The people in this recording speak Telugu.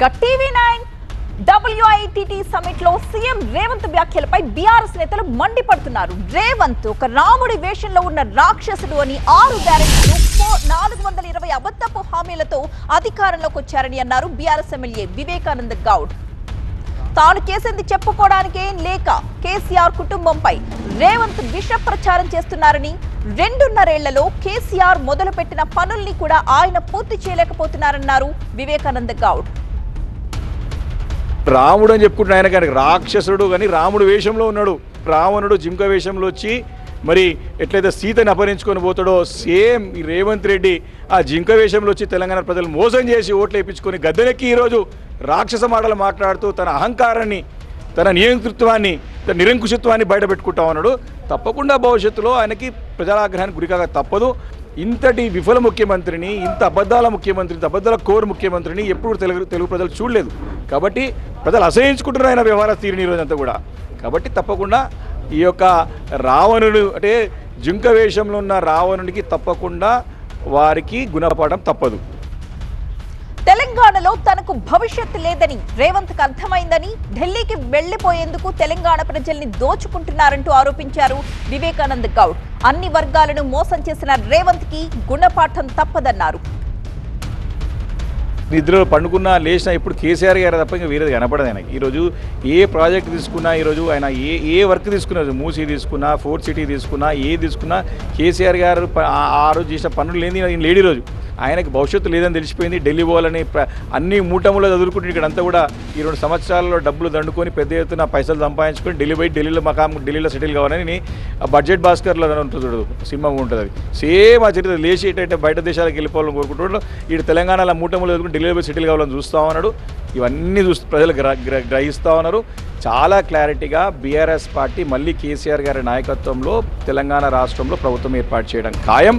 ఇక టీవీ9 WITT సమిట్ లో సీఎం రేవంత్ వ్యాఖ్యలపై బీఆర్ఎస్ నేతలు మండిపడుతున్నారు. రేవంత్ ఒక రాముడి వేషంలో ఉన్న రాక్షసుడు అని 6 గ్యారెంటీలు 420 అబద్ధపు హామీలతో అధికారంలోకి వచ్చారని అన్నారు బీఆర్ఎస్ ఎమ్మెల్యే వివేకానంద గౌడ్. తాను చేసింది చెప్పుకోవడానికే లేక కేసీఆర్ కుటుంబంపై రేవంత్ విష ప్రచారం చేస్తున్నారని, 2.5 ఏళ్లలో కేసీఆర్ మొదలుపెట్టిన పనుల్ని కూడా ఆయన పూర్తి చేయలేకపోతున్నారన్నారు వివేకానంద గౌడ్. రాముడు అని చెప్పుకుంటున్న ఆయన కానీ రాక్షసుడు కానీ రాముడు వేషంలో ఉన్నాడు. రావణుడు జింక వేషంలో వచ్చి మరి ఎట్లయితే సీతని అపహరించుకొని పోతాడో సేమ్ ఈ రేవంత్ రెడ్డి ఆ జింక వేషంలో వచ్చి తెలంగాణ ప్రజలు మోసం చేసి ఓట్లు వేయించుకొని గద్దెనెక్కి ఈరోజు రాక్షస మాటలు మాట్లాడుతూ తన అహంకారాన్ని, తన నియంతృత్వాన్ని, తన నిరంకుశత్వాన్ని బయటపెట్టుకుంటా ఉన్నాడు. తప్పకుండా భవిష్యత్తులో ఆయనకి ప్రజాగ్రహానికి గురికాగా తప్పదు. ఇంతటి విఫల ముఖ్యమంత్రిని, ఇంత అబద్ధాల ముఖ్యమంత్రిని, ఇంత అబద్ధాల కోరు ముఖ్యమంత్రిని ఎప్పుడు తెలుగు ప్రజలు చూడలేదు. కాబట్టి ప్రజలు అసహించుకుంటున్నారు ఆయన వ్యవహార తీరుని ఈరోజంతా కూడా. కాబట్టి తప్పకుండా ఈ యొక్క రావణుడు అంటే జింక వేషంలో ఉన్న రావణుడికి తప్పకుండా వారికి గుణపాఠం తప్పదు. తెలంగాణలో తనకు భవిష్యత్తు లేదని రేవంత్కు అర్థమైందని, ఢిల్లీకి వెళ్లిపోయేందుకు తెలంగాణ ప్రజల్ని దోచుకుంటున్నారంటూ ఆరోపించారు వివేకానంద గౌడ్. అన్ని వర్గాలను మోసం చేసిన రేవంత్కి గుణపాఠం తప్పదన్నారు. నిద్రలో పండుకున్నా లేచినా ఇప్పుడు కేసీఆర్ గారు తప్ప ఇంకా వేరేది కనపడదు ఆయనకి. ఈరోజు ఏ ప్రాజెక్ట్ తీసుకున్నా, ఈరోజు ఆయన ఏ వర్క్ తీసుకున్నారు, మూసీ తీసుకున్నా, ఫోర్త్ సిటీ తీసుకున్నా, తీసుకున్నా కేసీఆర్ గారు ఆ రోజు చేసిన పనులు లేని లేడీ రోజు ఆయనకి భవిష్యత్తు లేదని తెలిసిపోయింది. ఢిల్లీ పోవాలని అన్ని మూటములో చదువుకుంటే ఇక్కడ అంతా కూడా ఈ 2 సంవత్సరాల్లో డబ్బులు దండుకొని పెద్ద ఎత్తున పైసలు సంపాదించుకొని ఢిల్లీ పోయి ఢిల్లీలో సెటిల్ కావాలని బడ్జెట్ భాస్కర్లో ఉంటుంది చూడదు సింహం ఉంటుంది. అది సేమ్ ఆ చరిత్ర లేచి ఏంటంటే బయట దేశాలకు వెళ్ళిపోవాలని కోరుకుంటున్నాడు. ఇటు తెలంగాణలో మూటములు చదువుకుని ఢిల్లీలో పోయి సెటిల్ కావాలని చూస్తూ ఉన్నాడు. ఇవన్నీ ప్రజలు గ్రహిస్తూ ఉన్నారు. చాలా క్లారిటీగా బీఆర్ఎస్ పార్టీ మళ్ళీ కేసీఆర్ గారి నాయకత్వంలో తెలంగాణ రాష్ట్రంలో ప్రభుత్వం ఏర్పాటు చేయడం ఖాయం.